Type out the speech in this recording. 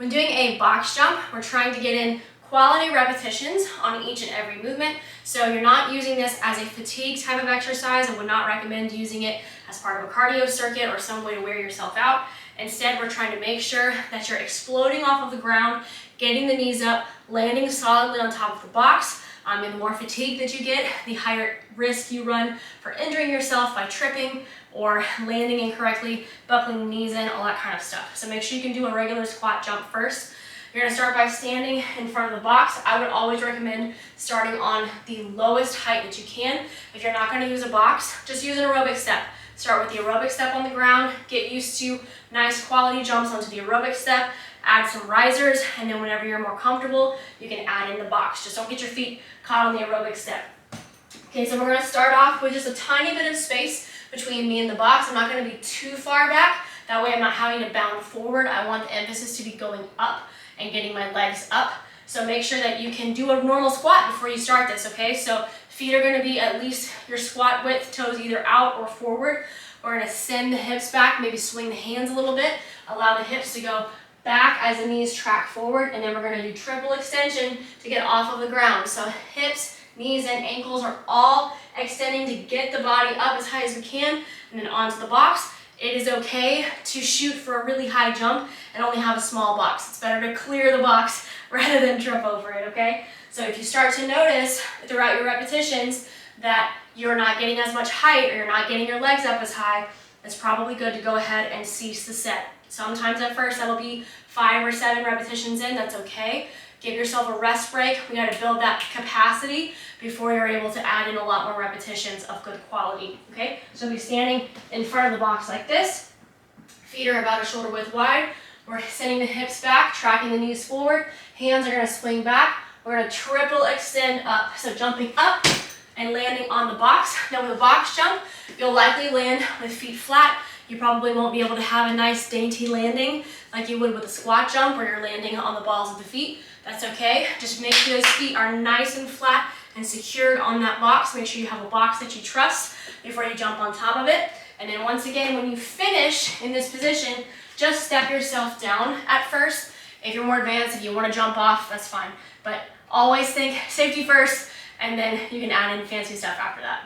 When doing a box jump, we're trying to get in quality repetitions on each and every movement. So you're not using this as a fatigue type of exercise. I would not recommend using it as part of a cardio circuit or some way to wear yourself out. Instead, we're trying to make sure that you're exploding off of the ground, getting the knees up, landing solidly on top of the box. And the more fatigue that you get, the higher risk you run for injuring yourself by tripping or landing incorrectly, buckling the knees in, all that kind of stuff. So make sure you can do a regular squat jump first. You're gonna start by standing in front of the box. I would always recommend starting on the lowest height that you can. If you're not gonna use a box, just use an aerobic step. Start with the aerobic step on the ground, get used to nice quality jumps onto the aerobic step, add some risers, and then whenever you're more comfortable, you can add in the box. Just don't get your feet caught on the aerobic step. Okay, so we're gonna start off with just a tiny bit of space between me and the box. I'm not gonna be too far back. That way I'm not having to bound forward. I want the emphasis to be going up and getting my legs up. So make sure that you can do a normal squat before you start this, okay? So feet are gonna be at least your squat width, toes either out or forward. We're gonna send the hips back, maybe swing the hands a little bit, allow the hips to go back as the knees track forward, and then we're gonna do triple extension to get off of the ground. So hips, knees, and ankles are all extending to get the body up as high as we can, and then onto the box. It is okay to shoot for a really high jump and only have a small box. It's better to clear the box rather than trip over it, okay? So if you start to notice throughout your repetitions that you're not getting as much height or you're not getting your legs up as high, it's probably good to go ahead and cease the set. Sometimes at first that'll be 5 or 7 repetitions in, that's okay. Give yourself a rest break. We gotta build that capacity before you're able to add in a lot more repetitions of good quality, okay? So be standing in front of the box like this. Feet are about a shoulder width wide. We're sending the hips back, tracking the knees forward. Hands are gonna swing back. We're gonna triple extend up. So jumping up and landing on the box. Now with a box jump, you'll likely land with feet flat. You probably won't be able to have a nice dainty landing like you would with a squat jump where you're landing on the balls of the feet. That's okay. Just make sure those feet are nice and flat and secured on that box. Make sure you have a box that you trust before you jump on top of it. And then once again, when you finish in this position, just step yourself down at first. If you're more advanced, if you want to jump off, that's fine. But always think safety first, and then you can add in fancy stuff after that.